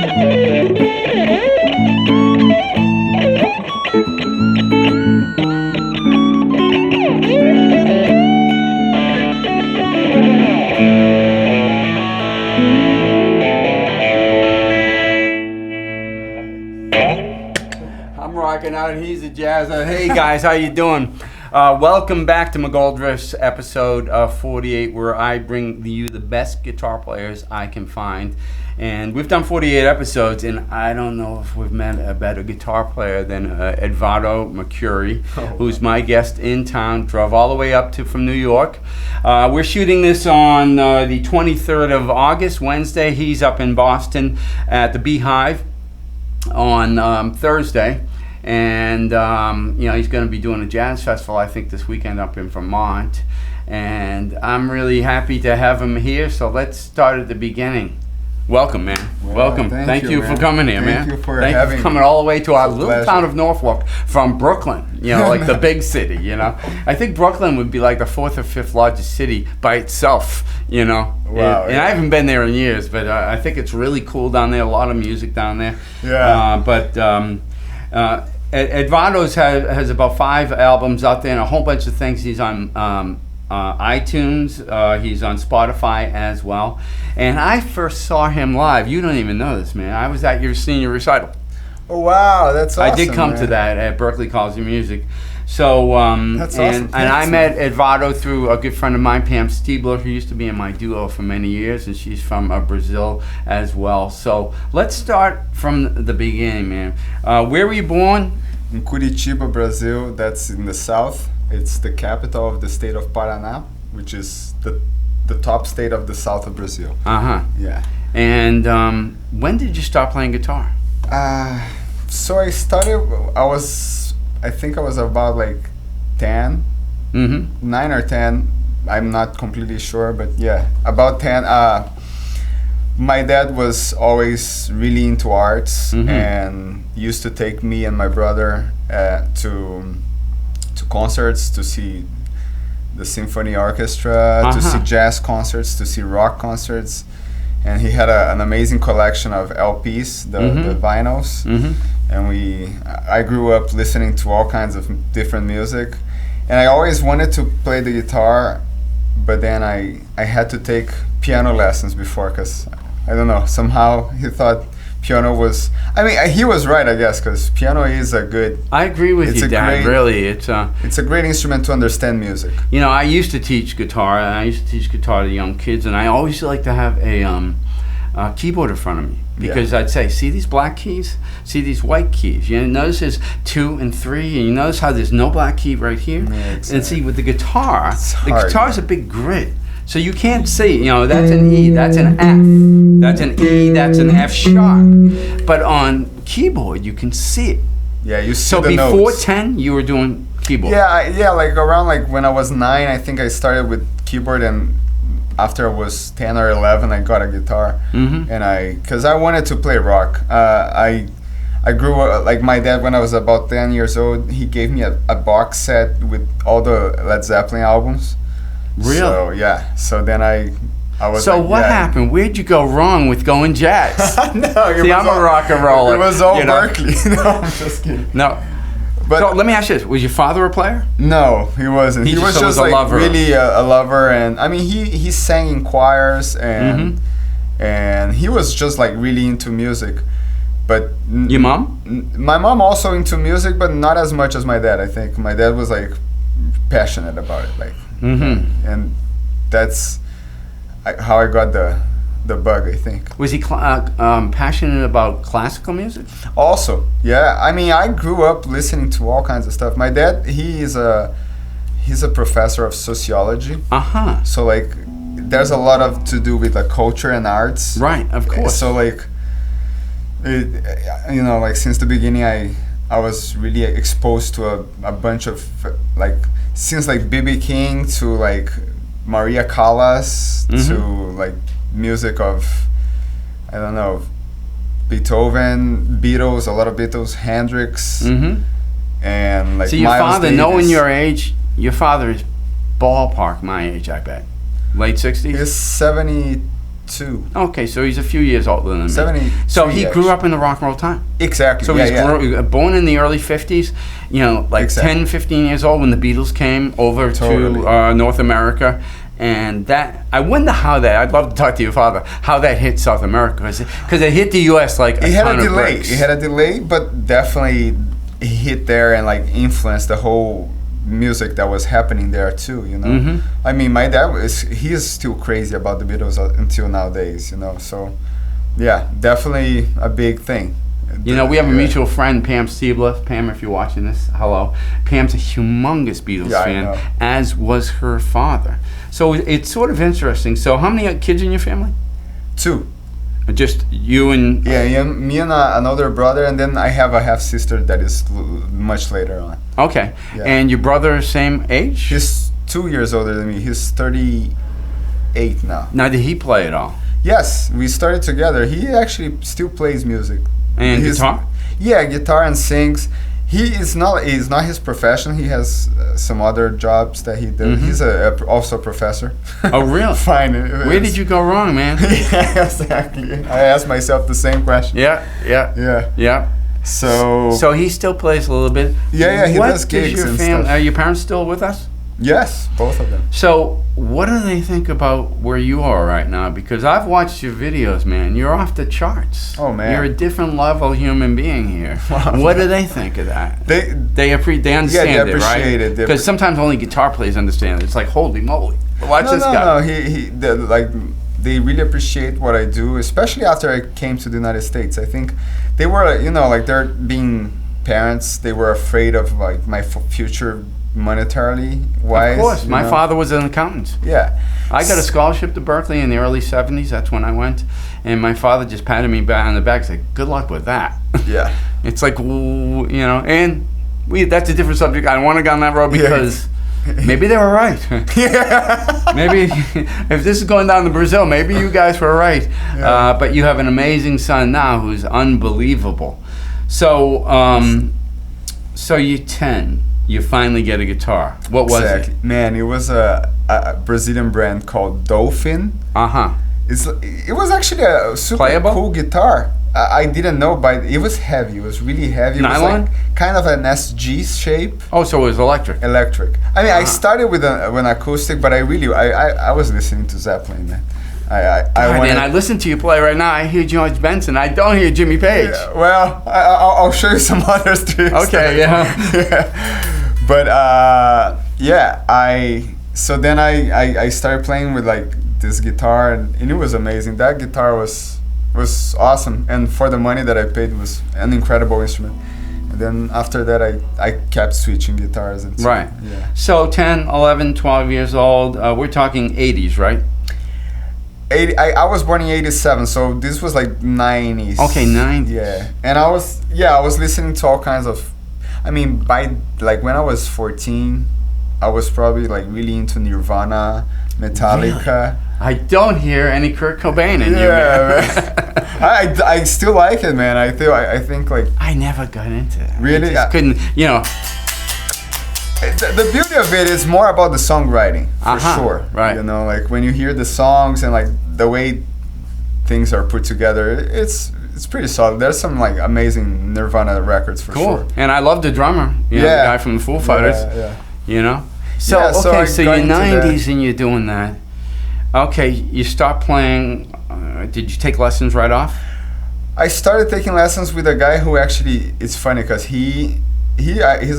I'm rocking out. He's a jazzer. Hey guys, how you doing? Welcome back to McGold-Riffs episode 48, where I bring you the best guitar players I can find. And we've done 48 episodes, and I don't know if we've met a better guitar player than Eduardo Mercuri, who's my guest in town. Drove all the way up from New York. We're shooting this on the 23rd of August, Wednesday. He's up in Boston at the Beehive on Thursday. And he's going to be doing a jazz festival, I think, this weekend up in Vermont. And I'm really happy to have him here. So let's start at the beginning. Welcome, man. Well, welcome. Thank you for coming here, man. Thank you for coming all the way to our little pleasure. town of Norfolk from Brooklyn. Like the big city. I think Brooklyn would be like the fourth or fifth largest city by itself. Wow. And I haven't been there in years, but I think it's really cool down there. A lot of music down there. Yeah. Eduardo has about 5 albums out there and a whole bunch of things. He's on iTunes. He's on Spotify as well. And I first saw him live. You don't even know this, man. I was at your senior recital. Oh, wow, that's awesome. I did come to that at Berklee College of Music. So, that's awesome. And I met Eduardo through a good friend of mine, Pam Stiebler, who used to be in my duo for many years, and she's from Brazil as well. So let's start from the beginning, man. Where were you born? In Curitiba, Brazil. That's in the south. It's the capital of the state of Paraná, which is the top state of the south of Brazil. Uh-huh. Yeah. And when did you start playing guitar? So I started, I think I was about like 10, 9 or 10. I'm not completely sure, but yeah, about 10. My dad was always really into arts and used to take me and my brother to concerts, to see the symphony orchestra, to see jazz concerts, to see rock concerts. And he had an amazing collection of LPs, the vinyls. And I grew up listening to all kinds of different music. And I always wanted to play the guitar, but then I had to take piano lessons before, because I don't know, somehow he thought piano was, he was right, I guess, because piano is a good... I agree with you, Dad, really. It's a great instrument to understand music. I used to teach guitar, and I used to teach guitar to young kids, and I always like to have a keyboard in front of me, because I'd say, see these black keys? See these white keys? You notice there's 2 and 3, and you notice how there's no black key right here? Yeah, exactly. And see, with the guitar, hard, guitar's a big grid. So you can't see, that's an E, that's an F, that's an E, that's an F sharp. But on keyboard, you can see it. Yeah, you see so the notes. So before 10, you were doing keyboard? Yeah, like around when I was 9, I think I started with keyboard, and after I was 10 or 11, I got a guitar. And because I wanted to play rock. I grew up, my dad, when I was about 10 years old, he gave me a box set with all the Led Zeppelin albums. Really? So yeah. So then I was. So what happened? Where'd you go wrong with going jazz? See, I'm a rock and roller. It was all Berklee. No, I'm just kidding. No. But so let me ask you this: was your father a player? No, he wasn't. He was just a lover. Really a lover, and he sang in choirs, and he was just really into music. But your mom? My mom also into music, but not as much as my dad. I think my dad was passionate about it, and that's how I got the bug, I think. Was he passionate about classical music? Also, yeah. I grew up listening to all kinds of stuff. My dad, he's a professor of sociology. So there's a lot of to do with culture and arts. Right, of course. So since the beginning, I was really exposed to a bunch of since B.B. King to Maria Callas to music of, I don't know, Beethoven, Beatles, a lot of Beatles, Hendrix, and So your Miles father, Davis. knowing your age, your father is ballpark my age, I bet. Late 60s? He's 72 72. Okay, so he's a few years older than me. 70. So he grew up in the rock and roll time. Exactly. So he's born in the early 50s, like Exactly. 10, 15 years old when the Beatles came over to North America. And that, I wonder how that, I'd love to talk to your father, how that hit South America. Because it hit the U.S. like a ton of bricks. It had a delay, but definitely it hit there and like influenced the whole music that was happening there too, I mean, my dad he is still crazy about the Beatles until nowadays, so yeah, definitely a big thing. We have a mutual friend, Pam Stiebler. Pam, if you're watching this, hello. Pam's a humongous Beatles fan, as was her father. So it's sort of interesting. So how many kids in your family? 2. Just you and... Yeah, me and another brother, and then I have a half-sister that is much later on. Okay. Yeah. And your brother, same age? He's 2 years older than me. He's 38 now. Now, did he play at all? Yes, we started together. He actually still plays music. And guitar? Yeah, guitar and sings. He's not his profession. He has some other jobs that he does. He's also a professor. Oh, really? Fine. Where did you go wrong, man? Yeah, exactly. I asked myself the same question. Yeah. So he still plays a little bit. Yeah, he does gigs and stuff. Are your parents still with us? Yes, both of them. So what do they think about where you are right now? Because I've watched your videos, man. You're off the charts. Oh, man. You're a different level human being here. What do they think of that? They understand they appreciate it, right? it. Because sometimes only guitar players understand it. It's like, holy moly. Watch this guy. No. They really appreciate what I do, especially after I came to the United States. I think they were, they're being parents. They were afraid of like my future monetarily wise. Of course. My father was an accountant. Yeah. I got a scholarship to Berkeley in the early 70s. That's when I went. And my father just patted me back on the back and said, good luck with that. Yeah. It's like, and that's a different subject. I don't want to go on that road because maybe they were right. Maybe if this is going down to Brazil, maybe you guys were right. Yeah. But you have an amazing son now who's unbelievable. So, so you're 10. You finally get a guitar. What was it? Man, it was a Brazilian brand called Dolphin. It was actually a super cool guitar. I didn't know, but it was heavy. It was really heavy. Nylon? It was like kind of an SG shape. Oh, so it was electric. Electric. I mean, I started with an acoustic, but I was listening to Zeppelin, man. I listen to you play right now. I hear George Benson. I don't hear Jimmy Page. Yeah, well, I'll show you some others too. Okay, yeah. But so then I started playing with like this guitar, and it was amazing. That guitar was awesome, and for the money that I paid, it was an incredible instrument. And then after that, I kept switching guitars. And right. Yeah. So 10, 11, 12 years old. We're talking 80s, right? 80. I was born in 87, so this was like 90s. Okay, 90s. Yeah, and I was listening to all kinds of. I mean, by like when I was 14, I was probably like really into Nirvana, Metallica. Really? I don't hear any Kurt Cobain in you, man. I still like it, man. I think like I never got into it. Really, I just couldn't. The beauty of it is more about the songwriting, for sure. Right. Like when you hear the songs and like the way things are put together, it's pretty solid. There's some like amazing Nirvana records for sure. And I love the drummer. The guy from the Foo Fighters. Yeah. So you're 90s and you're doing that. Okay, you start playing. Did you take lessons right off? I started taking lessons with a guy who actually, it's funny because he's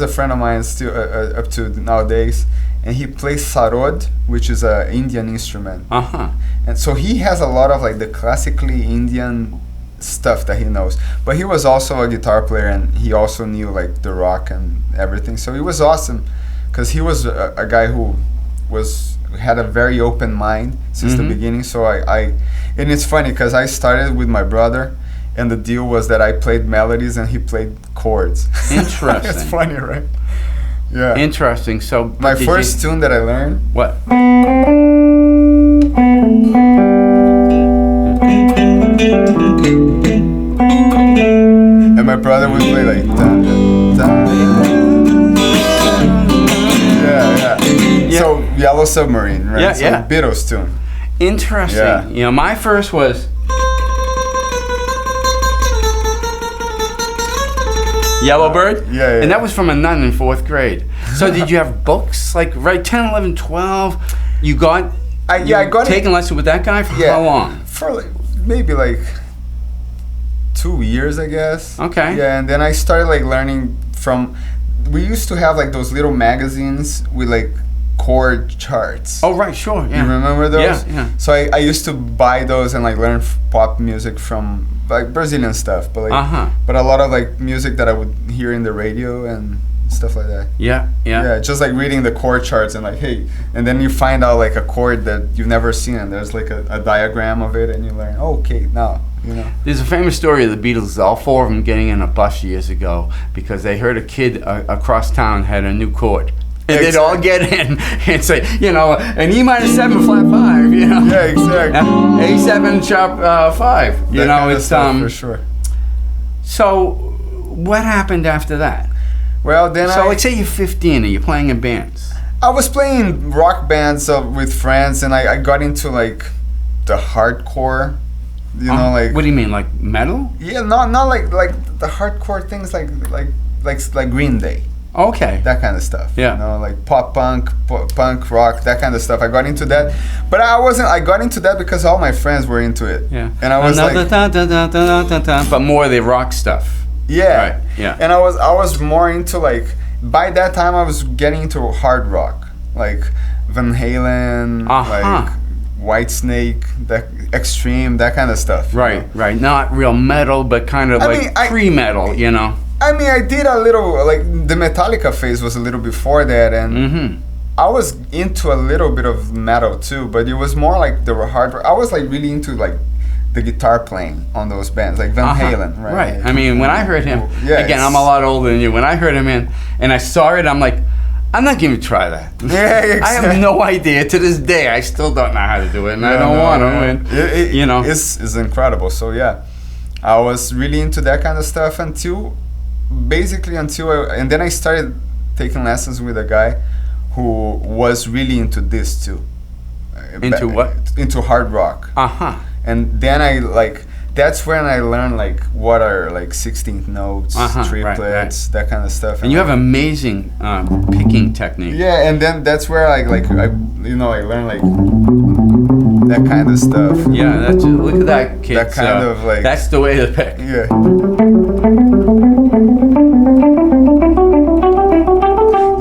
a friend of mine still up to nowadays, and he plays sarod, which is an Indian instrument. And so he has a lot of like the classically Indian stuff that he knows, but he was also a guitar player, and he also knew like the rock and everything. So it was awesome because he was a guy who had a very open mind since the beginning. So and it's funny because I started with my brother, and the deal was that I played melodies and he played chords. Interesting. It's funny, right? Yeah. Interesting. So my first tune that I learned. What? And my brother would play like dun, dun, dun. Yeah. So Yellow Submarine, right? Yeah. Beatles tune. Interesting. Yeah. You know, my first was Yellowbird. Yeah. And that was from a nun in 4th grade. So did you have books like 10, 11, 12? You got I got taking lessons with that guy for how long? For like, maybe like 2 years, I guess. Okay. Yeah, and then I started like learning from. We used to have like those little magazines with like chord charts. Oh right, sure. Yeah. You remember those? Yeah. So I used to buy those and like learn pop music from like Brazilian stuff, but like but a lot of like music that I would hear in the radio and stuff like that. Yeah. Just like reading the chord charts and like, hey, and then you find out like a chord that you've never seen and there's like a diagram of it and you learn, oh, okay, now, you know. There's a famous story of the Beatles, all 4 of them getting in a bus years ago because they heard a kid across town had a new chord. And they'd all get in and say, you know, an E minor 7 flat 5, you know. Yeah, exactly. A7 sharp 5. You that know, kind of it's stuff, for sure. So, what happened after that? Well, then like say you're 15 and you're playing in bands. I was playing rock bands with friends, and I got into like the hardcore. You know, like. What do you mean, like metal? Yeah, not like the hardcore things like Green Day. Okay. That kind of stuff. Yeah. You know, like pop punk rock, that kind of stuff. I got into that, but I got into that because all my friends were into it. Yeah. And I was but more the rock stuff. Yeah. Right. Yeah. And I was more into like, by that time I was getting into hard rock, like Van Halen, like Whitesnake, that Extreme, that kind of stuff. Right. Right. Not real metal, but kind of pre-metal, you know. I mean, I did a little, like the Metallica phase was a little before that, and I was into a little bit of metal too, but it was more like the hard rock. I was like really into like the guitar playing on those bands, like Van Halen, right? Right. I mean, when I heard him, again, I'm a lot older than you. When I heard him and I saw it, I'm like, I'm not going to try that. Yeah, exactly. I have no idea. To this day, I still don't know how to do it, and I don't want to. And, you know, it's incredible. So yeah, I was really into that kind of stuff until and then I started taking lessons with a guy who was really into this too. Into what? Into hard rock. And then that's when I learned like what are like 16th notes, triplets, that kind of stuff. And you have amazing picking technique. Yeah, and then that's where I learned like that kind of stuff. Yeah, look at that kid. That kind of like. That's the way to pick. Yeah.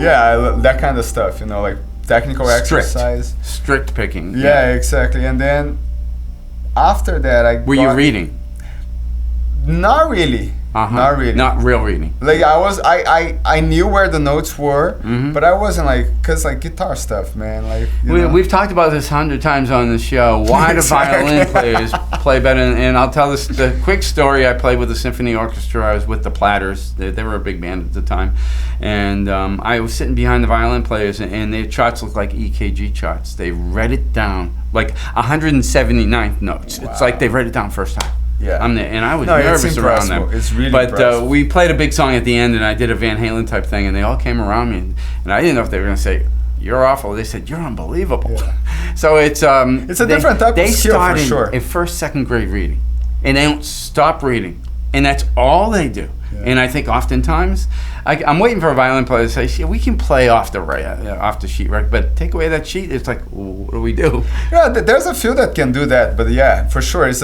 Yeah, that kind of stuff. You know, like technical exercise. Strict picking. Yeah, exactly. And then after that, Were you reading? Not really. Not really. Not real reading. Like I knew where the notes were, but I wasn't like, cause like guitar stuff, man. Like we've talked about this 100 times on the show. Why do violin players play better? And I'll tell the quick story. I played with the symphony orchestra. I was with the Platters. They were a big band at the time, and I was sitting behind the violin players, and their charts looked like EKG charts. They read it down like 179th notes. Wow. It's like they read it down first time. Yeah, I'm there, and I was nervous around them. It's really But we played a big song at the end, and I did a Van Halen type thing, and they all came around me, and I didn't know if they were going to say, "You're awful." They said, "You're unbelievable." Yeah. So it's a different type of skill for sure. They started in first, second grade reading, and they don't stop reading, and that's all they do. Yeah. And I think oftentimes, I'm waiting for a violin player to say, "See, we can play off the sheet, right? But take away that sheet, it's like, what do we do?" Yeah, there's a few that can do that, but yeah, for sure, it's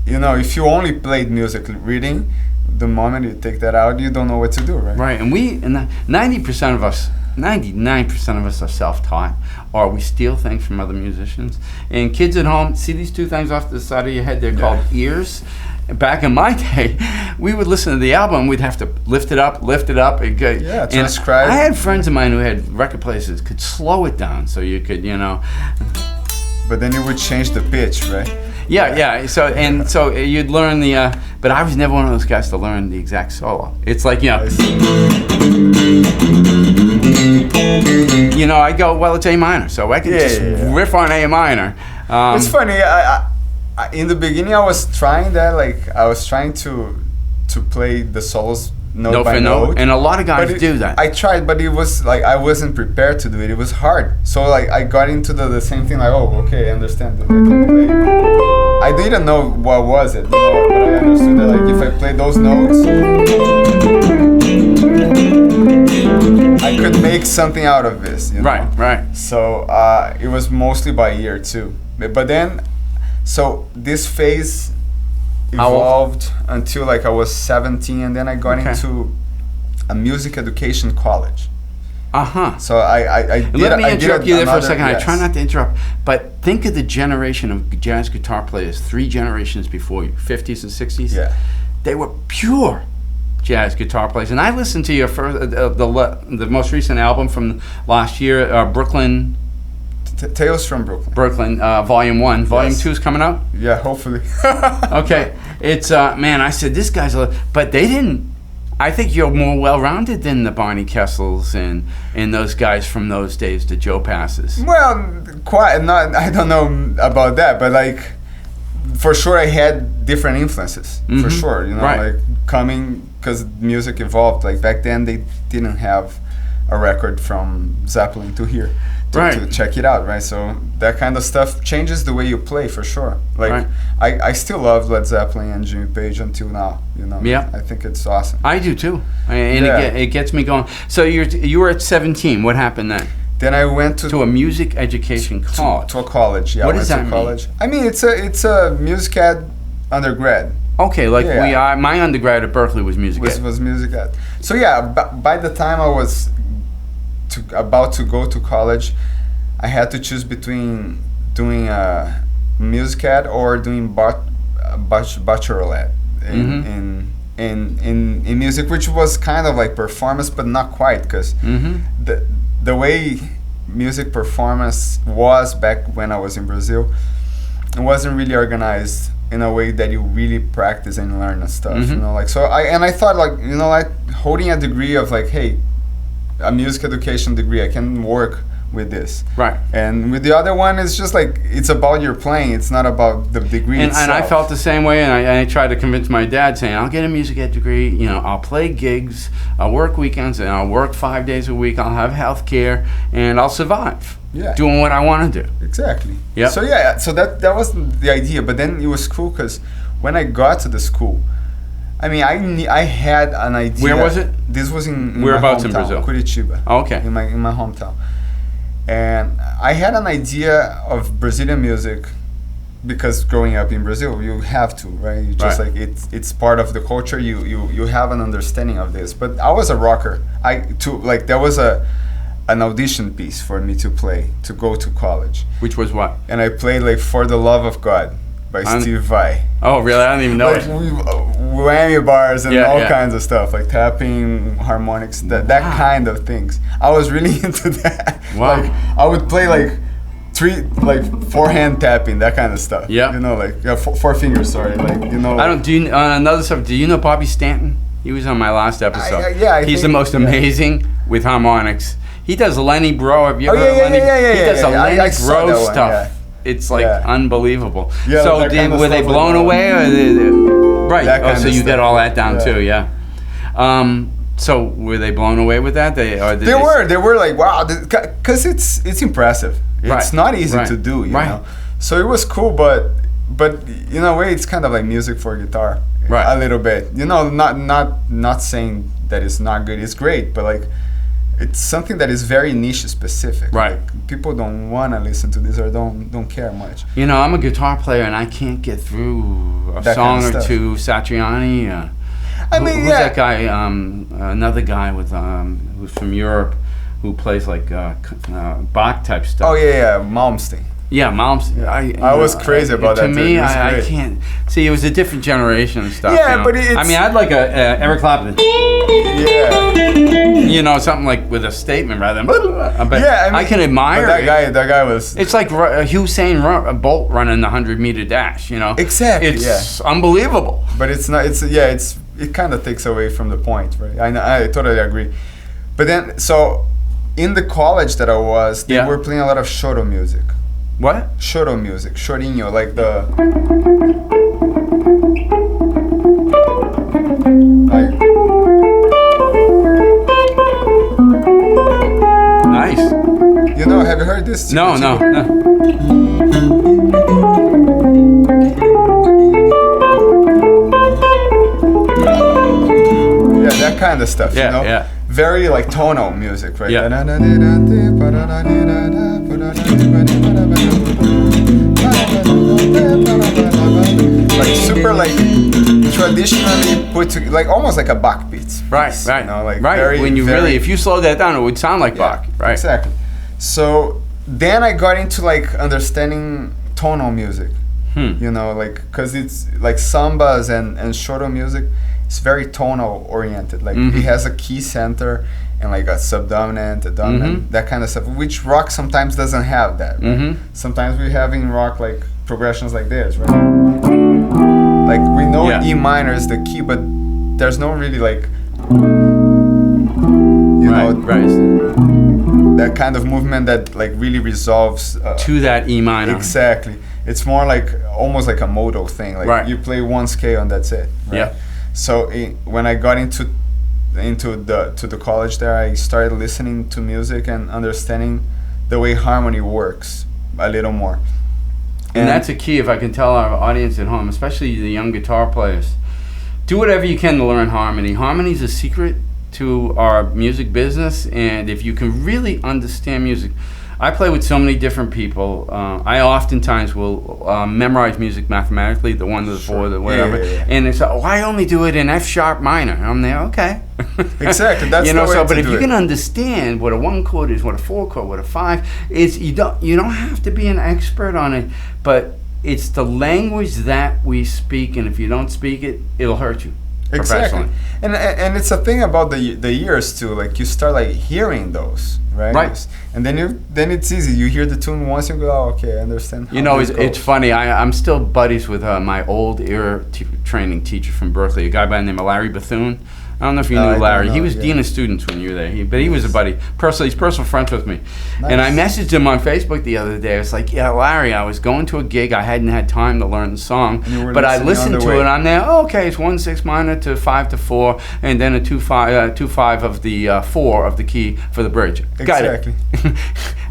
you know, if you only played music reading, the moment you take that out, you don't know what to do, right? Right, and 90% of us, 99% of us are self-taught, or we steal things from other musicians. And kids at home, see these two things off the side of your head? They're called ears. Back in my day, we would listen to the album. We'd have to lift it up, and transcribe. I had friends of mine who had record players that could slow it down, so you could, you know. But then you would change the pitch, right? Yeah. So you'd learn but I was never one of those guys to learn the exact solo. It's like, you know, I go, well, it's A minor, so I can riff on A minor. It's funny. I in the beginning, I was trying that. Like, I was trying to play the solos note by note. And a lot of guys But do that. I tried, but it was like I wasn't prepared to do it. It was hard. So like I got into the same thing. Like, oh, okay, I understand that I can play. I didn't know what was it, but I understood that like if I played those notes, I could make something out of this. Right. So it was mostly by ear too. But then, so this phase evolved until like I was 17, and then I got into a music education college. So I did. Let me interrupt you there for a second. Yes. I try not to interrupt, but think of the generation of jazz guitar players 3 generations before you, 50s and 60s. Yeah. They were pure jazz guitar players. And I listened to your first, the most recent album from last year, Brooklyn. Tales from Brooklyn. Volume 1. Volume Yes. 2 is coming out? Yeah, hopefully. Okay. It's, man, I said, this guy's, but they didn't. I think you're more well-rounded than the Barney Kessels and those guys from those days, the Joe Passes. Well, quite not. I don't know about that, but like, for sure, I had different influences. For sure, you know, Right. like coming because music evolved. Like back then, they didn't have a record from Zeppelin to here to check it out, right? So that kind of stuff changes the way you play for sure. Like I still love Led Zeppelin and Jimmy Page until now. You know, Yeah. I think it's awesome. I do too, and Yeah. it gets me going. So you were at 17. What happened then? Then I went To a music education college. to a college. Yeah, What I does went that to mean? college. I mean, it's a music ed undergrad. Okay, like Yeah. we are. My undergrad at Berkeley was music ed. Was music ed. So yeah, by the time I was about to go to college, I had to choose between doing music ed or doing bachelorette in music, which was kind of like performance, but not quite, because the way music performance was back when I was in Brazil, it wasn't really organized in a way that you really practice and learn and stuff. You know, like so. I thought like, you know, like holding a degree of like, hey, a music education degree, I can work with this. Right. And with the other one, it's just like, it's about your playing. It's not about the degree itself. And I felt the same way, and I tried to convince my dad, saying, I'll get a music ed degree, you know, I'll play gigs, I'll work weekends, and I'll work 5 days a week, I'll have health care, and I'll survive. Yeah. Doing what I want to do. Exactly. Yeah. So yeah, so that was the idea. But then it was cool because when I got to the school, I mean, I had an idea. Where was it? This was in Whereabouts my hometown, in Brazil? Curitiba. Oh, okay. In my hometown, and I had an idea of Brazilian music because growing up in Brazil, you have to, right? You just Right. like it's part of the culture. You have an understanding of this. But I was a rocker. There was an audition piece for me to play to go to college, Which was what? and I played like "For the Love of God" by Steve Vai. Oh, really? I don't even know Like it. whammy bars and Yeah, all yeah. kinds of stuff, like tapping, harmonics, that Wow. kind of things. I was really into that. Wow. Like I would play like forehand tapping, that kind of stuff. Yeah. You know, like four fingers. Sorry, like you know. I don't. Do you, another subject? Do you know Bobby Stanton? He was on my last episode. I He's the think- most amazing with harmonics. He does Lenny Bro. Have you Oh, ever heard yeah, Lenny? yeah, He does yeah, a yeah. Lenny I saw that Bro one, stuff. yeah. It's like Yeah. unbelievable. Yeah, So that kind of were they stuff blown like away, or right? That Oh, kind so of you get stuff, all that down yeah. too, yeah. So were they blown away with that? They were like, wow, because it's impressive. It's Right, not easy right, to do, you right. know. So it was cool, but in a way, it's kind of like music for guitar, Right. a little bit. You know, not saying that it's not good. It's great, but like, it's something that is very niche specific. Right. Like, people don't want to listen to this or don't care much. You know, I'm a guitar player and I can't get through a That song kind or of stuff. two. Satriani. I mean, who's yeah. that guy? Another guy with who's from Europe, who plays like Bach type stuff. Oh yeah, Malmsteen. Yeah, Mom's. I was crazy about to that, To dude. me, It was I great. can't see. It was a different generation and stuff. Yeah, you know? but it's- I mean, I'd like a Eric Clapton. Yeah. You know, something like with a statement rather than. But Yeah, I can admire but it. that guy was. It's like Usain Bolt running the 100-meter dash. You know, Exactly, It's unbelievable. But it's not. It kind of takes away from the point, right? I totally agree. But then, so in the college that I was, they Yeah. were playing a lot of choro music. What? Choro music, chorinho, like the. Like, you heard this? No. Yeah, that kind of stuff. Yeah, you know? yeah. Very like tonal music, right? Yeah. Like super like traditionally put to, like almost like a Bach beat. Right. You know, like Right. very, When you very, really, if you slow that down, it would sound like Bach. Right. Exactly. So then I got into like understanding tonal music. You know, like because it's like sambas and shoro music. It's very tonal oriented. Like it has a key center and like a subdominant, a dominant, that kind of stuff. Which rock sometimes doesn't have that. Right? Sometimes we have in rock like progressions like this, right? Like we know E minor is the key, but there's no really like you know that kind of movement that like really resolves to that E minor. Exactly. It's more like almost like a modal thing. Like you play one scale and that's it. Right? Yeah. So when I got into the college there, I started listening to music and understanding the way harmony works a little more. And that's a key, if I can tell our audience at home, especially the young guitar players, do whatever you can to learn harmony. Harmony is a secret to our music business, and if you can really understand music, I play with so many different people. I oftentimes will memorize music mathematically, the 1 to the 4, the whatever. And it's, I only do it in F sharp minor. And I'm there, okay. Exactly, that's you know, the way so, to but if do you it. can understand what a 1 chord is, what a 4 chord, what a 5 is, you don't have to be an expert on it, but it's the language that we speak, and if you don't speak it, it'll hurt you. Exactly, and it's a thing about the ears too. Like you start like hearing those, right? And then it's easy. You hear the tune once, you go, oh, okay, I understand. You know, it's funny. I'm still buddies with my old ear training teacher from Berkeley, a guy by the name of Larry Bethune. I don't know if you knew Larry. He was dean of students when you were there. But he was a buddy. He's personal friends with me. Nice. And I messaged him on Facebook the other day. I was like, yeah, Larry, I was going to a gig. I hadn't had time to learn the song. But I listened to it. I'm there, okay, it's 1 6 minor to 5 to 4, and then a 2 5 of the 4 of the key for the bridge. Got it.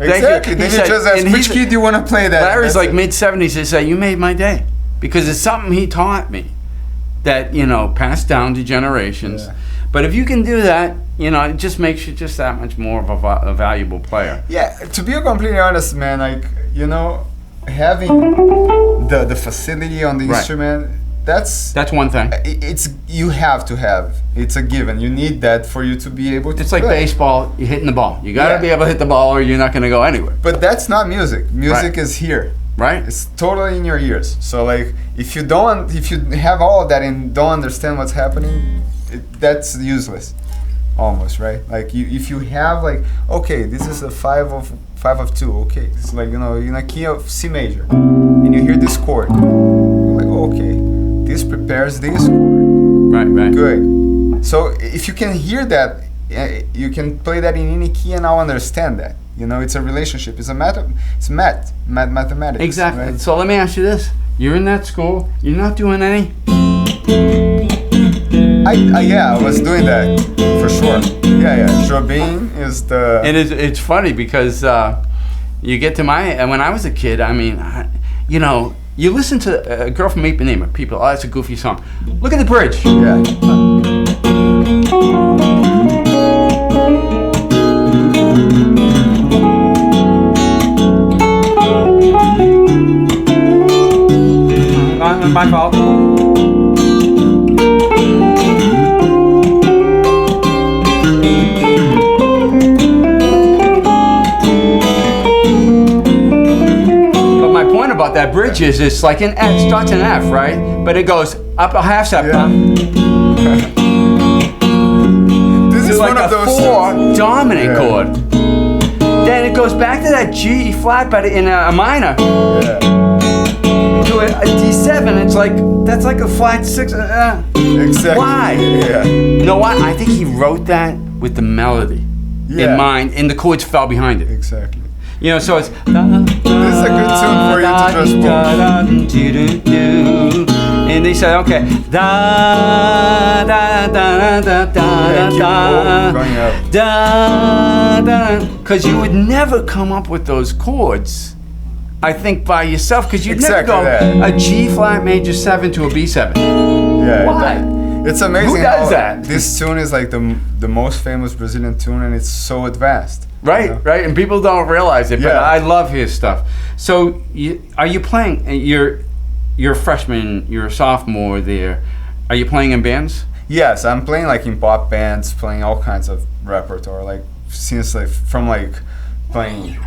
Exactly. Then you just ask, which key do you want to play that? Larry's like mid-70s. He said, you made my day. Because it's something he taught me that, you know, passed down to generations. Yeah. But if you can do that, you know, it just makes you just that much more of a valuable player. Yeah, to be completely honest, man, like, you know, having the facility on the instrument, that's one thing. You have to have. It's a given. You need that for you to be able to It's like baseball, you're hitting the ball. You got to be able to hit the ball or you're not going to go anywhere. But that's not music. Music is here. Right. It's totally in your ears. So like if you have all of that and don't understand what's happening, that's useless. Almost, right? Like if you have like, okay, this is a 5 of 2, okay. It's like, you know, in a key of C major. And you hear this chord. You're like, okay, this prepares this chord. Right. Good. So if you can hear that, you can play that in any key and I'll understand that. You know, it's a relationship. It's mathematics. Exactly. Right? So let me ask you this: you're in that school. You're not doing any. I was doing that for sure. Yeah. Jobim is the. And it's funny because you get to when I was a kid. I mean, you know, you listen to a Girl from Ipanema. People, oh, that's a goofy song. Look at the bridge. Yeah. My fault. But my point about that bridge is it's like an F, starts an F, right? But it goes up a half step. Yeah. This is like one of those 4 dominant chord. Then it goes back to that G flat, but in a minor. Yeah. To a D7, it's like that's like a flat 6. Exactly. Why? Yeah. You know what? I think he wrote that with the melody in mind, and the chords fell behind it. Exactly. You know, so it's. This is a good tune for you to just boom. And they said, okay, da da da da da keep da going up. da da. Because you would never come up with those chords, I think, by yourself. Because you'd Exactly never go that. a G flat major 7 to a B7. Yeah. Why? It's amazing Who does how that? this tune is like the most famous Brazilian tune, and it's so advanced. Right, you know? right, and people don't realize it, but Yeah. I love his stuff. So, are you playing? You're a freshman, you're a sophomore there. Are you playing in bands? Yes, I'm playing like in pop bands, playing all kinds of repertoire. Like since like from like playing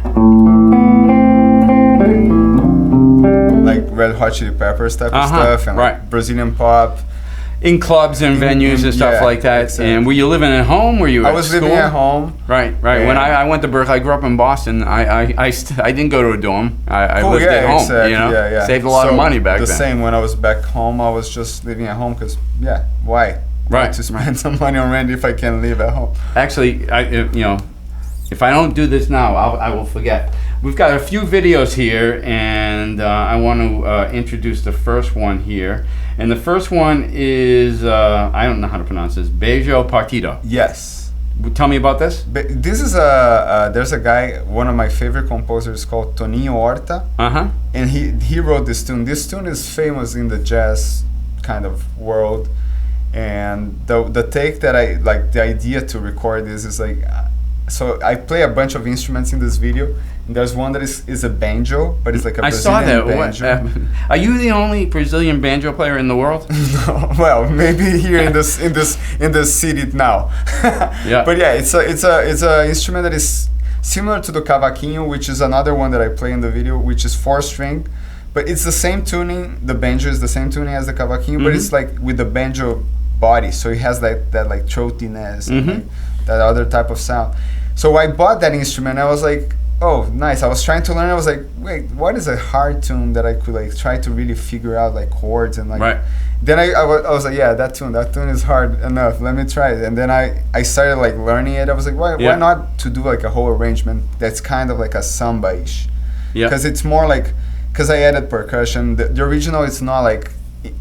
like Red Hot Chili Peppers type of stuff, and right. like Brazilian pop. In clubs and venues and stuff yeah, like that. exactly. And were you living at home? Were you? I at was school? living at home. Right, right. When Yeah. I went to Berkeley, I grew up in Boston. I didn't go to a dorm. I Cool, lived yeah, at home. exactly. You know, yeah, yeah. saved a lot of So, money back the then. same when I was back home, I was just living at home because why? Right. To spend some money on rent if I can live at home. Actually, if I don't do this now, I will forget. We've got a few videos here, and I want to introduce the first one here. And the first one is, I don't know how to pronounce this, Beijo Partido. Yes. Tell me about this. But this is there's a guy, one of my favorite composers called Toninho Horta, Uh-huh. and he wrote this tune. This tune is famous in the jazz kind of world, and the take that I like, the idea to record this is like, so I play a bunch of instruments in this video, and there's one that is a banjo, but it's like a I saw Brazilian that. banjo. Are you the only Brazilian banjo player in the world? No, well, maybe here in this city now. Yeah. But yeah, it's a instrument that is similar to the cavaquinho, which is another one that I play in the video, which is 4-string, but it's the same tuning. The banjo is the same tuning as the cavaquinho, but it's like with the banjo body, so it has that like throatiness and like that other type of sound. So I bought that instrument. I was like, oh, nice. I was trying to learn. I was like, wait, what is a hard tune that I could like try to really figure out like chords and like. Right. Then I was like, yeah, that tune is hard enough. Let me try it. And then I started like learning it. I was like, why not to do like a whole arrangement that's kind of like a samba-ish? Yeah. Because it's more like, because I added percussion. The original is not like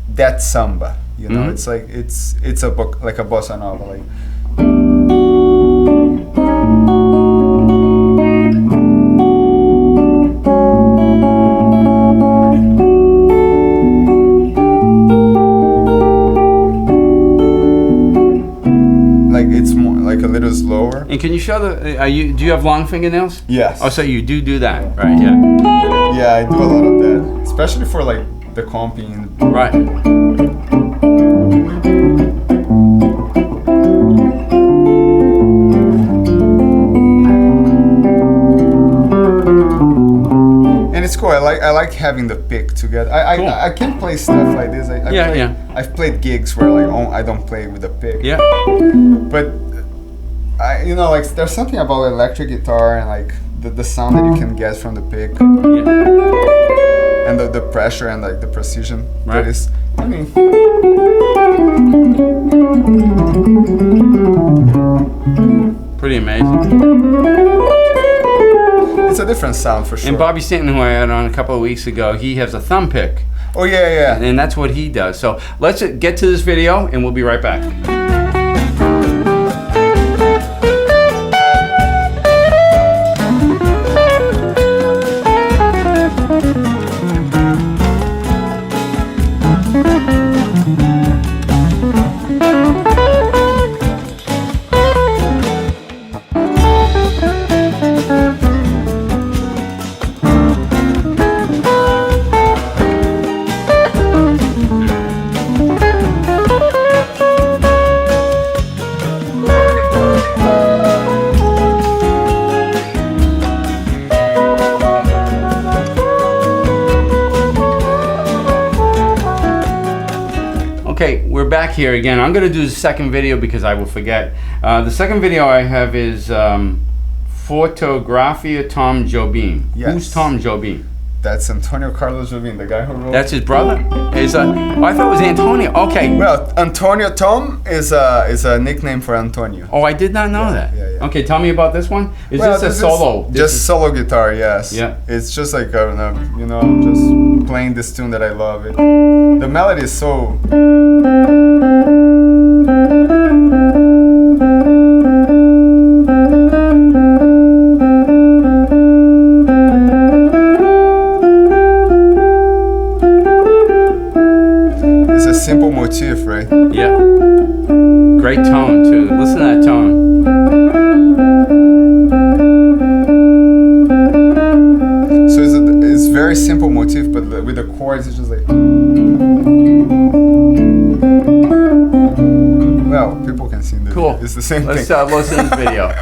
that samba. You know, it's like it's like a bossa nova. Like. It's more like a little slower. And can you show do you have long fingernails? Yes. Oh, so you do that, right? Yeah. Yeah, I do a lot of that, especially for like the comping. Right. And it's cool. I like having the pick together. Cool. I can play stuff like this. I've played gigs where like I don't play with the pick. Yeah. But like there's something about electric guitar and like the sound that you can get from the pick. Yeah. And the pressure and like the precision. Right. That is, I mean. Pretty amazing. It's a different sound for sure. And Bobby Stanton, who I had on a couple of weeks ago, he has a thumb pick. Oh yeah. And that's what he does. So let's get to this video and we'll be right back. Okay, we're back here again. I'm going to do the second video because I will forget. The second video I have is Fotografia Tom Jobim. Yes. Who's Tom Jobim? That's Antonio Carlos Jobim, the guy who wrote. That's his brother? I thought it was Antonio. Okay. Well, Antonio Tom is a nickname for Antonio. Oh, I did not know that. Yeah. Okay, tell me about this one. Is this a solo? Just solo guitar, yes. Yeah. It's just like just playing this tune that I love. The melody is so. Great tone too. Listen to that tone. So it's very simple motif, but with the chords, it's just like. Well, people can see the Cool. It's the same Let's thing. listen to this video.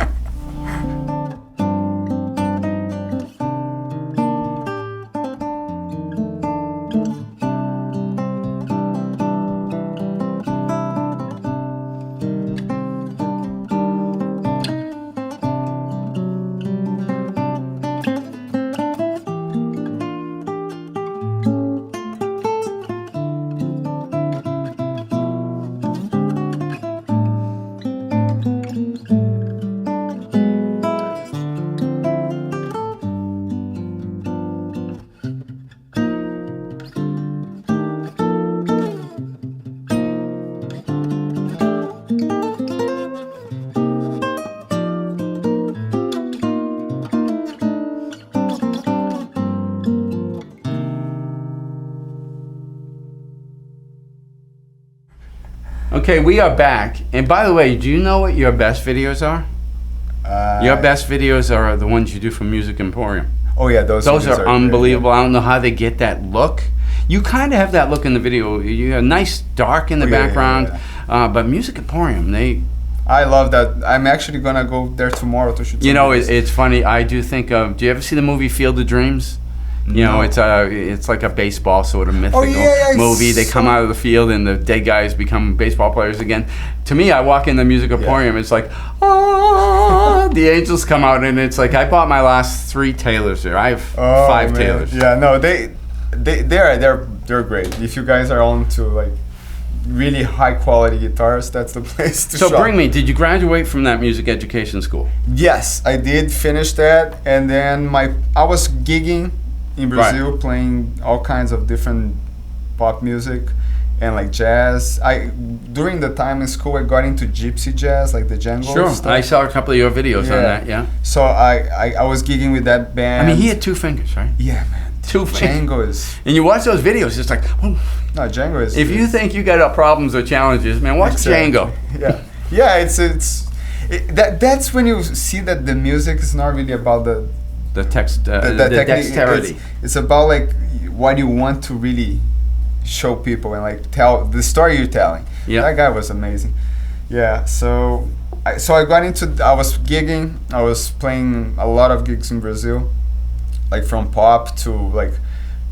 Okay, we are back. And by the way, do you know what your best videos are? Your best videos are the ones you do from Music Emporium. Oh yeah, those are unbelievable. Great, yeah. I don't know how they get that look. You kind of have that look in the video. You have nice dark in the background. But Music Emporium, I love that. I'm actually gonna go there tomorrow to shoot. You know, it's funny. I do think of. Do you ever see the movie Field of Dreams? You know, it's like a baseball sort of mythical movie. They come out of the field and the dead guys become baseball players again. To me, I walk in the Music Emporium. It's like, the angels come out, and it's like I bought my last 3 Taylors there. I have 5 Taylors. Yeah, no, they're great. If you guys are on to like really high quality guitars, that's the place to shop. So bring me. Did you graduate from that music education school? Yes, I did finish that, and then I was gigging in Brazil, playing all kinds of different pop music and like jazz. During the time in school, I got into gypsy jazz, like the Django stuff. I saw a couple of your videos on that. Yeah. So I was gigging with that band. I mean, he had 2 fingers, right? Yeah, man. Django is. And you watch those videos, it's like, no, Django is. If you think you got problems or challenges, man, watch Django. Yeah, that's when you see that the music is not really about the dexterity. It's about like what you want to really show people and like tell the story you're telling. Yeah, that guy was amazing. Yeah, so I got into. I was gigging. I was playing a lot of gigs in Brazil, like from pop to like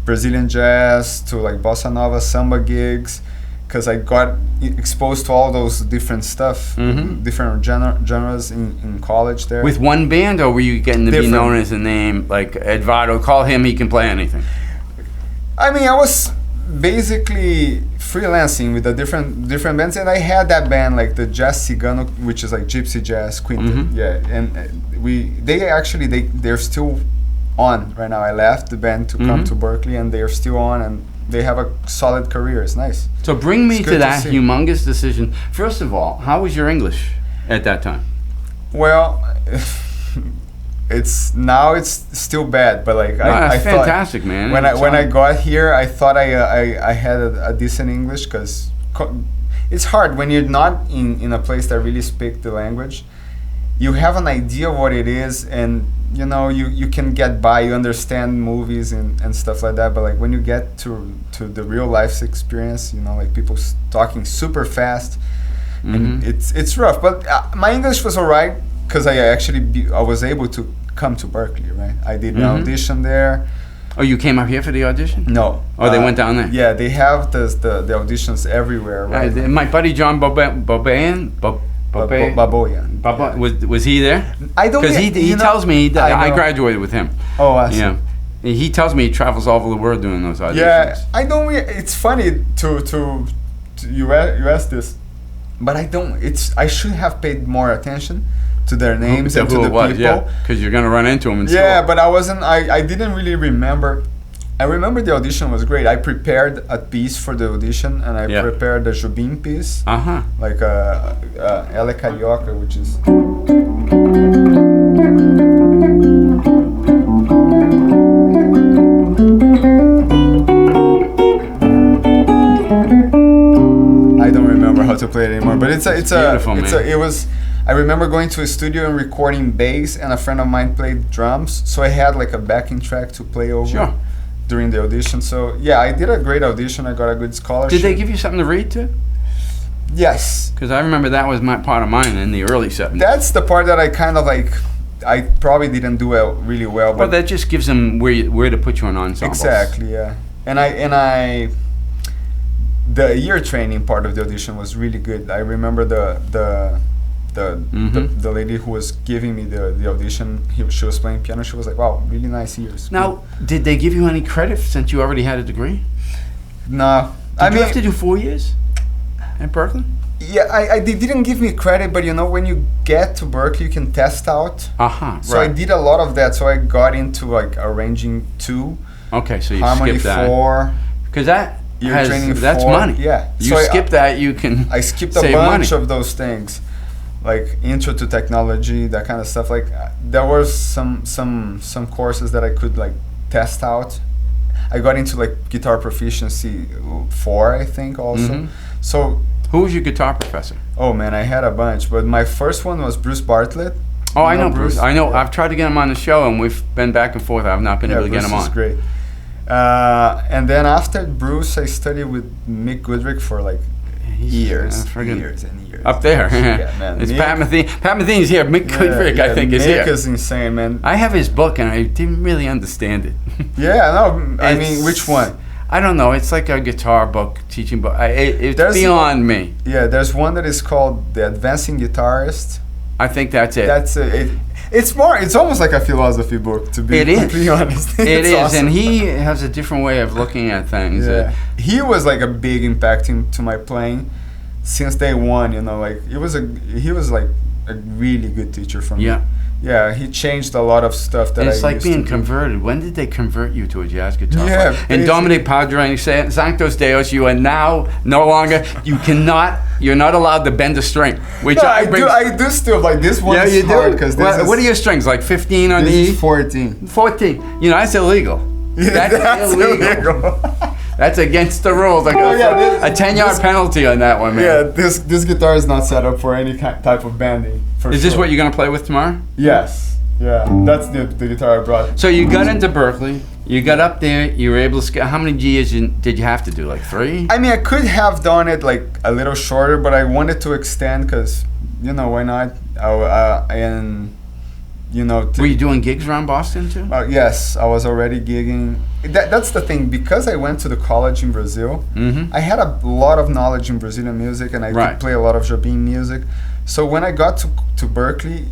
Brazilian jazz to like bossa nova, samba gigs, because I got exposed to all those different stuff, different genres in college there. With one band, or were you getting to be known as a name like Eduardo? Call him, he can play anything. I mean, I was basically freelancing with the different bands, and I had that band like the Jazz Cigano, which is like gypsy jazz quintet. Yeah, and they're still on right now. I left the band to come to Berkeley, and they're still on, and they have a solid career. It's nice. So bring me to that humongous decision. First of all, how was your English at that time? Well, it's still bad, but like I fantastic, man. When I got here, I thought I had a decent English, because it's hard when you're not in a place that really speak the language. You have an idea of what it is, and you know you can get by. You understand movies and stuff like that, but like when you get to the real life experience, you know, like people talking super fast, and it's rough. But my English was alright, because I was able to come to Berkeley, right? I did an audition there. Oh, you came up here for the audition? No. Oh, they went down there? Yeah, they have the auditions everywhere, right? My buddy John Boboyan. Was he there? I don't. Because he tells me that I graduated with him. Oh, I see. Yeah. He tells me he travels all over the world doing those auditions. Yeah, I don't. It's funny to you ask this, but I don't. I should have paid more attention to their names and to the people. Yeah, because you're gonna run into them. Yeah, but I wasn't. I didn't really remember. I remember the audition was great. I prepared a piece for the audition, and I prepared the Jobim piece. Like Ela Carioca, which is. I don't remember how to play it anymore. But it was. I remember going to a studio and recording bass, and a friend of mine played drums, so I had like a backing track to play over during the audition. So yeah, I did a great audition. I got a good scholarship. Did they give you something to read to? Yes. Because I remember that was part of mine in the early 70s. That's the part that I kind of like. I probably didn't do really well. But that just gives them where to put you on ensembles. Exactly. Yeah. And I. The ear training part of the audition was really good. I remember the lady who was giving me the audition, she was playing piano. She was like, "Wow, really nice ears." Now, did they give you any credit since you already had a degree? No. Did you have to do 4 years at Berklee? Yeah, they didn't give me credit, but when you get to Berklee, you can test out. So right. I did a lot of that. So I got into like arranging 2. Okay, so you harmony skipped that. 4. Because that's 4. money. Yeah. You skip that, you can I skipped save a bunch money. of those things, like intro to technology, that kind of stuff. Like there were some courses that I could like test out. I got into like guitar proficiency 4, I think, also. So. Who was your guitar professor? Oh man, I had a bunch, but my first one was Bruce Bartlett. Oh, I know Bruce. I know. I've tried to get him on the show, and we've been back and forth. I've not been able to get him on. Bruce is great. And then after Bruce, I studied with Mick Goodrick for like years and years. Up there. Yeah, man. It's Pat Metheny. Pat Metheny's here. Mick Goodrick, I think, is here. Mick is insane, man. I have his book, and I didn't really understand it. Yeah, no. I mean, which one? I don't know. It's like a guitar book, teaching book. It's beyond me. Yeah, there's one that is called The Advancing Guitarist. I think that's it. That's it. It's almost like a philosophy book, to be completely honest. It is, awesome. and he has a different way of looking at things. Yeah. He was like a big impact to my playing since day one. Like he was like a really good teacher for me. Yeah. Yeah, he changed a lot of stuff that it's I like used being to converted. When did they convert you to a jazz guitar player? Yeah, and Dominic Padre saying, Sanctos Deus, you are now no longer, you're not allowed to bend a string. Which no, I do still, like this one is hard. Because what are your strings, like 15 on the E? 14. 14. That's illegal. Yeah, that's illegal. That's against the rules. Like a 10-yard penalty on that one, man. Yeah, this guitar is not set up for any type of bending. Is this what you're going to play with tomorrow? Yes. Yeah, that's the guitar I brought. So you got into Berklee. You got up there. You were able to. How many G's did you have to do? Like 3? I mean, I could have done it like a little shorter, but I wanted to extend because, why not? Were you doing gigs around Boston too? Yes, I was already gigging. That's the thing, because I went to the college in Brazil. I had a lot of knowledge in Brazilian music, and I could play a lot of Jobim music. So when I got to Berklee,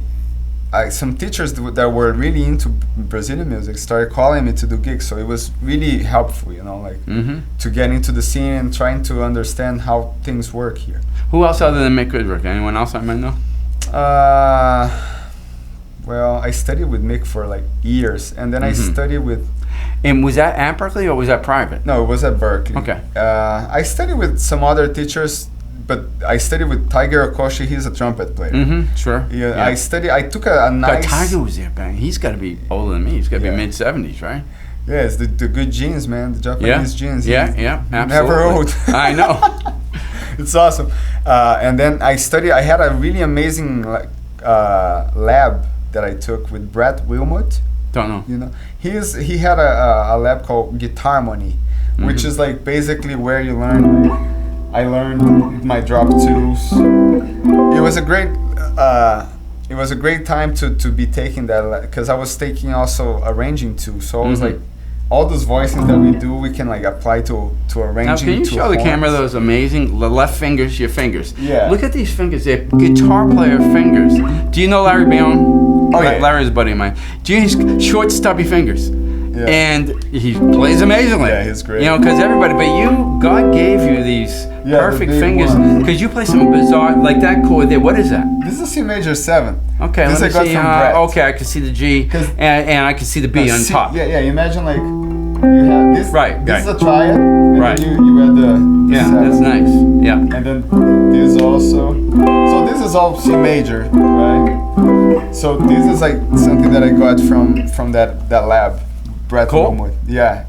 some teachers that were really into Brazilian music started calling me to do gigs. So it was really helpful, to get into the scene and trying to understand how things work here. Who else other than Mick Goodrick? Anyone else I might know? Well, I studied with Mick for like years, and then I studied with. And was that at Berklee or was that private? No, it was at Berklee. Okay. I studied with some other teachers, but I studied with Tiger Okoshi. He's a trumpet player. Sure. Yeah. I took a nice. But Tiger was there, bang. He's got to be older than me. He's got to be mid-70s, right? Yeah, it's the good genes, man. The Japanese genes. Yeah, absolutely. Never old. I know. It's awesome. And then I had a really amazing lab that I took with Brett Wilmot. Don't know. He had a lab called Guitarmony, which is like basically where you learn. I learned my drop twos. It was a great time to be taking that, because I was taking also arranging too. So I was like, all those voicings that we do, we can like apply to arranging. Now, can you show the camera those amazing left fingers, your fingers? Yeah. Look at these fingers. They're guitar player fingers. Do you know Larry Bayonne? Oh, yeah. Larry's a buddy of mine. Do you know his short, stubby fingers? Yeah. And he plays amazingly. Yeah, he's great. Because God gave you these perfect the fingers. ones. Because you play some bizarre, like that chord there. What is that? This is a C major 7. Okay, this let me see. Okay, I can see the G, and I can see the B on top. Yeah. Imagine like you have this. Right. This is a triad. And right. Then you add the 7. That's nice. Yeah. And then this also. So this is all C major, right? So this is like something that I got from that lab, Brett Wilmot. Yeah.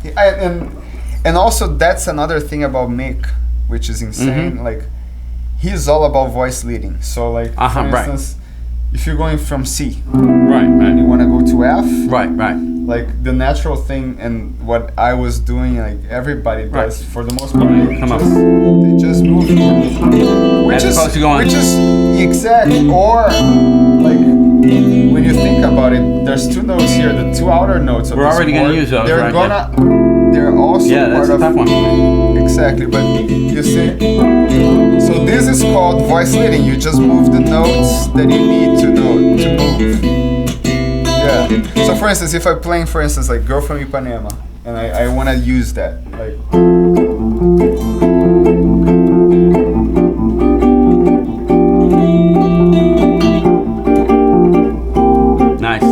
And also that's another thing about Mick, which is insane. Like he's all about voice leading. So like for right. instance, if you're going from C Right, and you want to go to F, right, right. like the natural thing and what I was doing, like everybody does for the most part, Come up. they just move, As opposed to going- which is exact. Or like when you think about it, there's two notes here, the two outer notes of We're this already gonna chord, use those, they're right? they're also Yeah, that's part a of tough one. exactly. But you see, so this is called voice leading. You just move the notes that you need to know to move. Yeah. So for instance, if I'm playing, for instance, like "Girl from Ipanema," and I want to use that, like. Nice.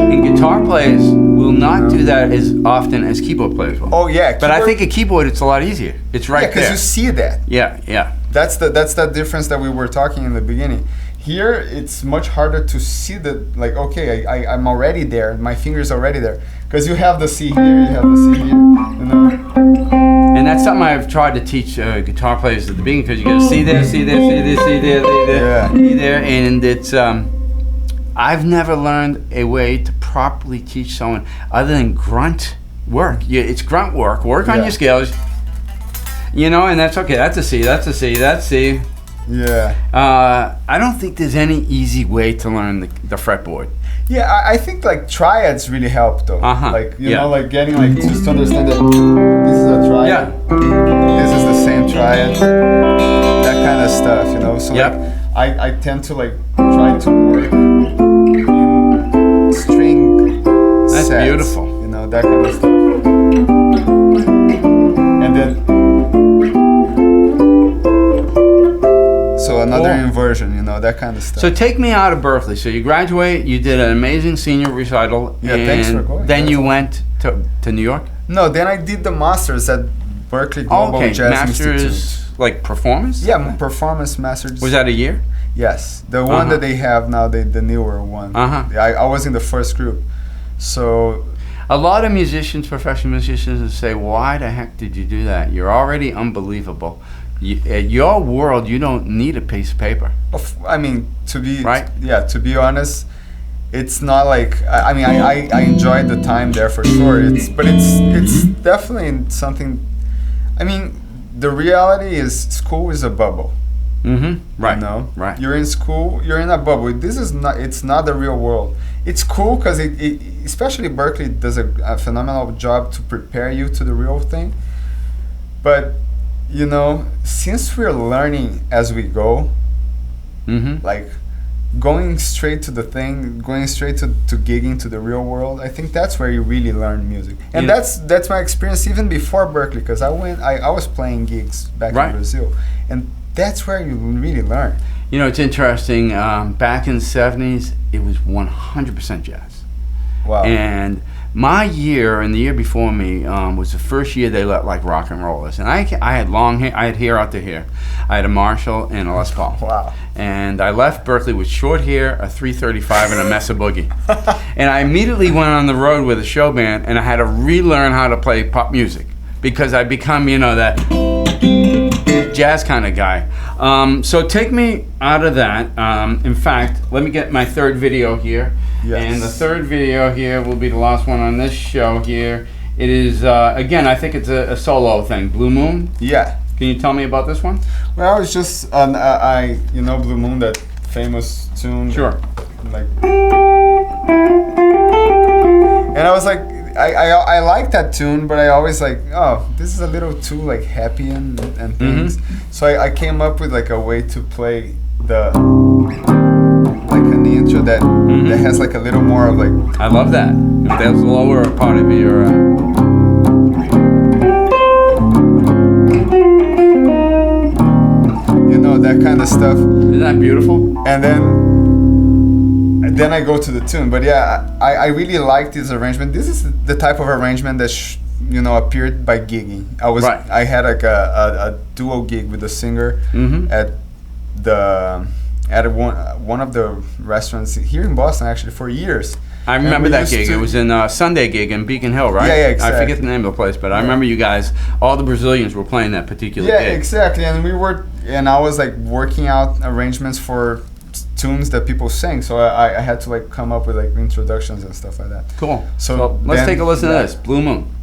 And guitar players will not do that as often as keyboard players will. Oh yeah. But I think a keyboard, it's a lot easier. It's right yeah, because there. you see that. Yeah, yeah. That's the difference that we were talking in the beginning. Here, it's much harder to see the, like, okay, I'm already there, my finger's already there. Because you have the C here, you have the C here, you know? And that's something I've tried to teach guitar players at the beginning, because you got to see there, see there, see there, see there, see there, Yeah. see there, and it's. I've never learned a way to properly teach someone other than grunt work. It's grunt work. Work on Yeah. your scales. You know, and that's okay. That's a C. That's a C. That's C. Yeah. I don't think there's any easy way to learn the fretboard. Yeah, I think like triads really help though. Uh-huh. Like, you Yeah. know, like getting like, just to understand that this is a triad. Yeah. This is the same triad. That kind of stuff, you know? So Yep. like, I tend to like try to work in string That's sets, beautiful. you know, that kind of stuff. And then, so another Cool. inversion, you know, that kind of stuff. So take me out of Berkeley. So you graduate, you did an amazing senior recital, Yeah, and thanks for going. then That's you went to New York? No, then I did the masters at Berkeley Oh, Global okay. Jazz Institute. Masters, like performance? Yeah, performance masters. Was that a year? Yes, the one Uh-huh. that they have now, the newer one. Uh-huh. I was in the first group, so A lot of musicians, professional musicians, say, "Why the heck did you do that? You're already unbelievable. At your world, you don't need a piece of paper." I mean, to be Right. to be honest, it's not like I mean I enjoyed the time there for sure. It's definitely something. I mean, the reality is school is a bubble. Mm-hmm. Right. You know, Right. You're in school, you're in a bubble. This is not. It's not the real world. It's cool because it especially Berkeley does a phenomenal job to prepare you to the real thing. But you know, since we're learning as we go, Mm-hmm. like going straight to the thing, going straight to gigging to the real world, I think that's where you really learn music. And Yeah. that's my experience even before Berkeley, because I was playing gigs back Right. in Brazil, and that's where you really learn. You know, it's interesting. Back in the 70s, it was 100% jazz. Wow. And my year and the year before me was the first year they let like rock and rollers. And I had long hair. I had hair out to here. I had a Marshall and a Les Paul. Wow. And I left Berkeley with short hair, a 335, and a Mesa Boogie. And I immediately went on the road with a show band, and I had to relearn how to play pop music because I become, you know, that jazz kind of guy. So take me out of that. In fact, let me get my third video here. Yes. And the third video here will be the last one on this show here. It is, again, I think it's a solo thing. Blue Moon. Yeah. Can you tell me about this one? Well, it's just you know, Blue Moon, that famous tune. Sure. Like, and I was like, I like that tune, but I always like, oh, this is a little too like happy and things. So I came up with like a way to play the like an intro that has like a little more of like. I love that. If there's a lower part of your. You know, that kind of stuff. Isn't that beautiful? And then I go to the tune. But yeah, I really like this arrangement. This is the type of arrangement that you know, appeared by gigging. I had like a duo gig with a singer at one of the restaurants here in Boston actually for years. I remember that gig. It was in a Sunday gig in Beacon Hill, right? Yeah, exactly. I forget the name of the place, but I remember you guys, all the Brazilians were playing that particular gig. Yeah, exactly. And I was like working out arrangements for tunes that people sing, so I had to like come up with like introductions and stuff like that. Cool. So let's take a listen to this, Blue Moon.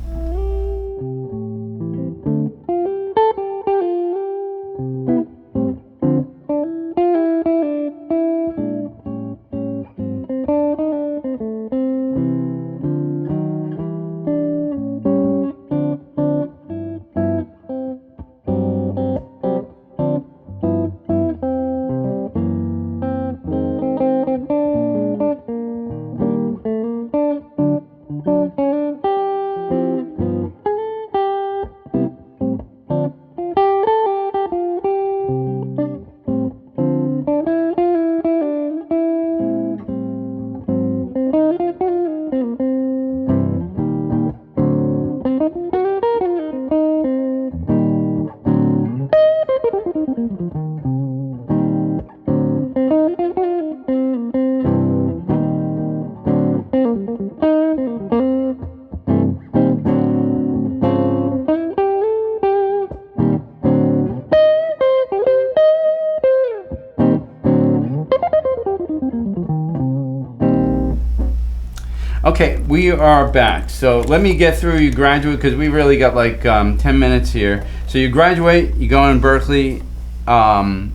Okay, we are back. So let me get through you graduate, because we really got like 10 minutes here. So you graduate, you go in Berkeley. Around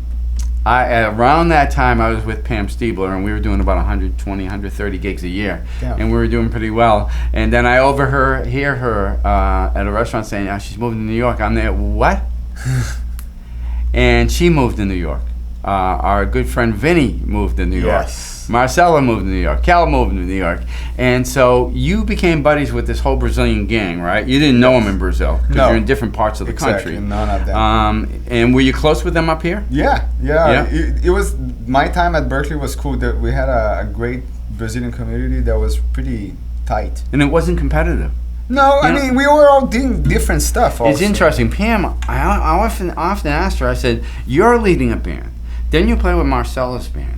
that time, I was with Pam Stiebler, and we were doing about 120, 130 gigs a year. Yeah. And we were doing pretty well. And then I hear her at a restaurant saying, oh, she's moving to New York. I'm there, what? And she moved to New York. Our good friend Vinny moved to New York. Yes. Marcella moved to New York. Cal moved to New York. And so you became buddies with this whole Brazilian gang, right? You didn't know them in Brazil because you're in different parts of the country. None of them. And were you close with them up here? Yeah. It was, my time at Berkeley was cool. That we had a great Brazilian community that was pretty tight. And it wasn't competitive. No, I mean, we were all doing different stuff also. It's interesting. Pam, I often asked her, I said, you're leading a band. Then you play with Marcella's band.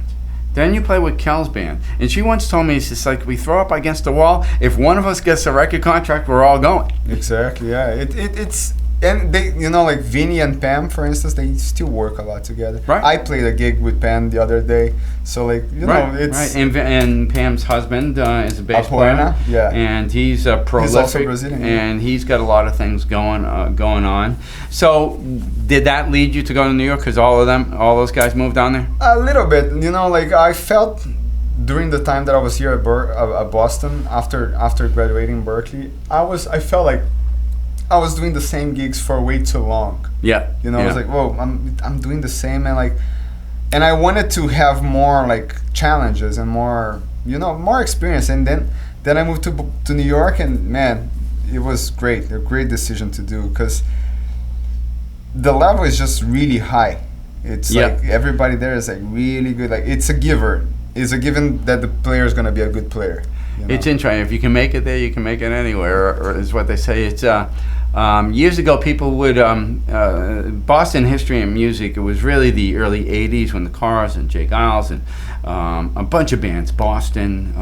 Then you play with Kel's band. And she once told me, it's just like we throw up against the wall. If one of us gets a record contract, we're all going. Exactly, yeah. It's and they, you know, like Vinny and Pam, for instance, they still work a lot together. Right. I played a gig with Pam the other day, so like know, it's right. And Pam's husband is a bass player. Yeah. And he's prolific. He's also Brazilian. And he's got a lot of things going on. So did that lead you to go to New York? Because all those guys moved down there. A little bit, you know, like I felt during the time that I was here at Boston after graduating Berkeley, I felt like I was doing the same gigs for way too long. Yeah. You know, I was like, whoa, I'm doing the same, and I wanted to have more like challenges and more, you know, more experience. And then I moved to New York, and man, it was great. A great decision to do, because the level is just really high. It's like everybody there is like really good. Like it's a giver. It's a given that the player is going to be a good player. You know? It's interesting. If you can make it there, you can make it anywhere, or is what they say. It's years ago, people would Boston history and music. It was really the early '80s when the Cars and Jake Giles and a bunch of bands, Boston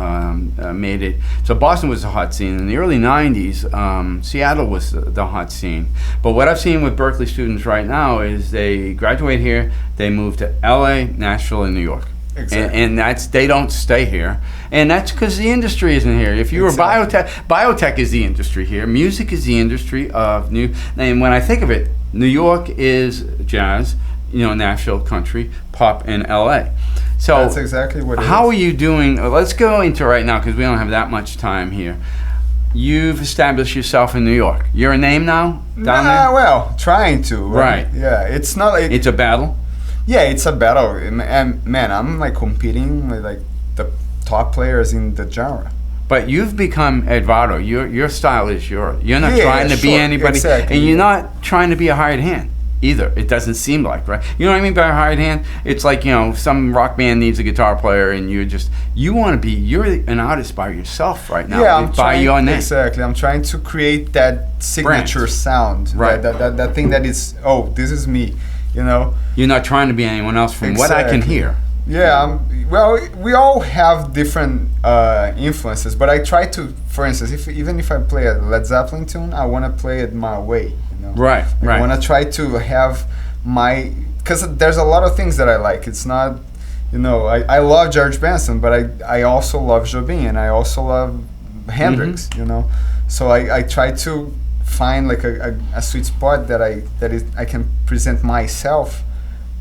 made it. So Boston was the hot scene. In the early '90s, Seattle was the hot scene. But what I've seen with Berkeley students right now is they graduate here, they move to LA, Nashville, and New York. Exactly. And they don't stay here, and that's because the industry isn't here. If you were biotech is the industry here. Music is the industry of and when I think of it, New York is jazz, you know, Nashville country, pop, and LA. So that's exactly what it how is. Are you doing? Let's go into right now, because we don't have that much time here. You've established yourself in New York. You're a name now down there? Well, trying to. Right. Yeah, it's not like... It's a battle? Yeah, it's a battle. And man, I'm like competing with like the top players in the genre. But you've become Eduardo. Your style is yours. You're not trying to be anybody. Exactly, and you're not trying to be a hired hand either. It doesn't seem like, right? You know what I mean by a hired hand? It's like, you know, some rock band needs a guitar player, and you're an artist by yourself right now. Yeah, by your name. Exactly. I'm trying to create that signature sound. Right. That thing that is, oh, this is me, you know? You're not trying to be anyone else from what I can hear. Yeah, well, we all have different influences, but I try to, for instance, even if I play a Led Zeppelin tune, I want to play it my way, you know? Right, right. I want to try to have because there's a lot of things that I like. It's not, you know, I love George Benson, but I also love Jobim, and I also love Hendrix, you know? So I try to find like a sweet spot that I can present myself,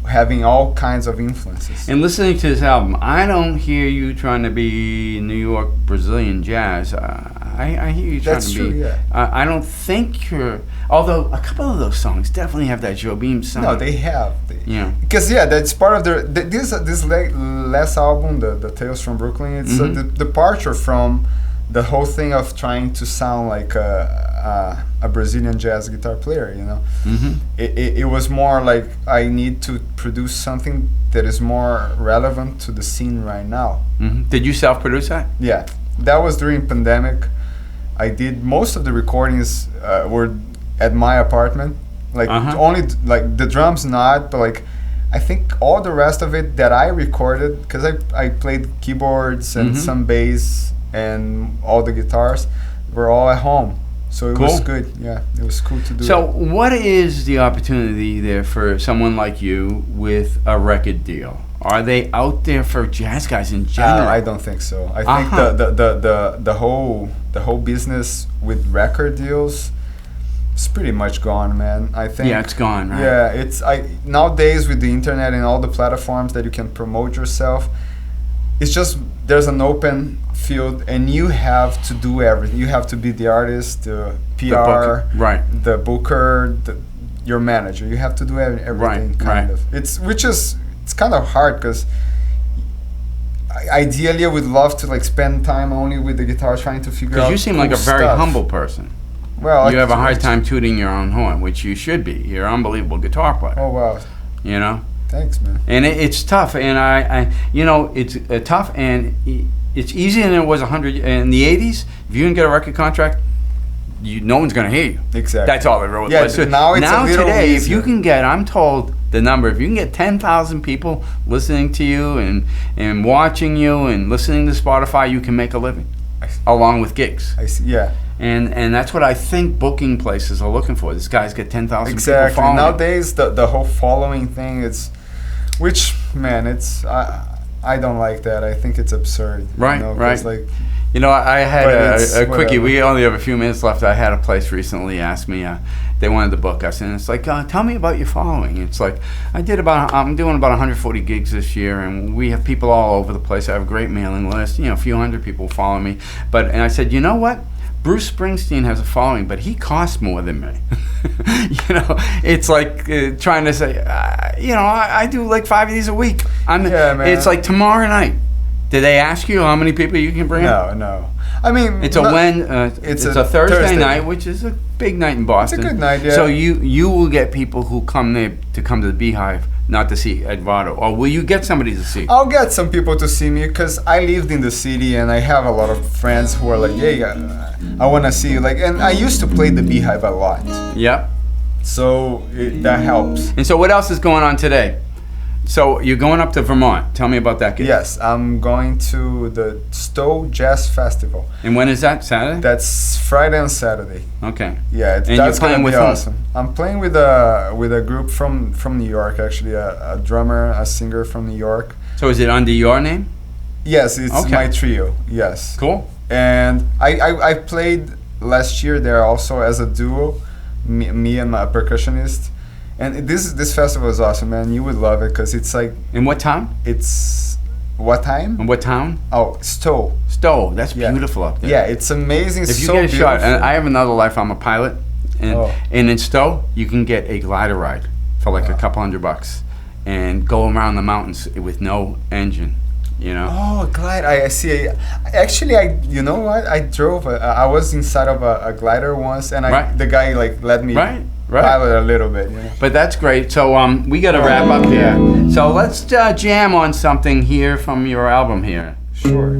having all kinds of influences. And listening to this album, I don't hear you trying to be New York Brazilian jazz. I hear you trying That's to true, be. yeah. I don't think you're. Although a couple of those songs definitely have that Jobim sound. No, they have. Yeah. Because that's part of their. This last album, the Tales from Brooklyn, it's a departure from the whole thing of trying to sound like a Brazilian jazz guitar player, you know. It was more like I need to produce something that is more relevant to the scene right now. Did you self-produce that? Yeah, that was during pandemic. I did most of the recordings were at my apartment, like only like the drums not, but like I think all the rest of it that I recorded, because I played keyboards and some bass and all the guitars were all at home. So it was good. Yeah, it was cool to do. So what is the opportunity there for someone like you with a record deal? Are they out there for jazz guys in general? I don't think so. I think the whole business with record deals is pretty much gone, man. I think. Yeah, it's gone, right? Yeah, it's nowadays with the internet and all the platforms that you can promote yourself, it's just there's an open field and you have to do everything. You have to be the artist, the PR, the booker, your manager. You have to do everything, kind of. It's kind of hard because ideally I would love to like spend time only with the guitar trying to figure out. Because you seem like a very humble person. Well, you have a hard time tooting your own horn, which you should be. You're an unbelievable guitar player. Oh wow! You know. Thanks, man. And it's tough, and I you know, it's tough, and it's easier than it was 100 in the 80s. If you didn't get a record contract, no one's going to hear you. Exactly. That's all it really yeah, was. So now today, easier. if you can get, I'm told the number, if you can get 10,000 people listening to you and watching you and listening to Spotify, you can make a living, along with gigs. I see. Yeah. And that's what I think booking places are looking for. These guys get 10,000 people following. Nowadays, the whole following thing, which, man, I don't like that. I think it's absurd. Right, you know, right. Like, you know, I had a quickie. Whatever. We only have a few minutes left. I had a place recently ask me, they wanted to book us, and it's like, tell me about your following. It's like, I'm doing about 140 gigs this year, and we have people all over the place. I have a great mailing list. You know, a few hundred people follow me. And I said, you know what? Bruce Springsteen has a following, but he costs more than me. You know, it's like trying to say, you know, I do like 5 of these a week. Yeah, man. It's like tomorrow night. Did they ask you how many people you can bring? No. I mean, it's a Thursday night, which is a big night in Boston. It's a good night, yeah. So you will get people who come there to come to the Beehive, not to see Eduardo, or will you get somebody to see? I'll get some people to see me because I lived in the city and I have a lot of friends who are like, hey, I want to see you. Like, and I used to play the Beehive a lot. Yep. So that helps. And so what else is going on today? So you're going up to Vermont. Tell me about that gig. Yes, I'm going to the Stowe Jazz Festival. And when is that? Saturday? That's Friday and Saturday. Okay. Yeah, and that's you're playing with awesome. I'm playing with a group from New York, actually, a drummer, a singer from New York. So is it under your name? Yes, it's my trio. Yes. Cool. And I played last year there also as a duo, me and my percussionist. And this festival is awesome, man. You would love it because it's like. In what time? It's what time? In what town? Oh, Stowe. Stowe. That's beautiful up there. Yeah, it's amazing. If you get a shot, and I have another life. I'm a pilot, and in Stowe you can get a glider ride for like a couple $100 and go around the mountains with no engine. You know. Oh, glide! I see. Actually, you know what? I drove. I was inside of a glider once, and the guy like let me. Pilot a little bit, yeah. But that's great. So we got to wrap up here. So let's jam on something here from your album here. Sure.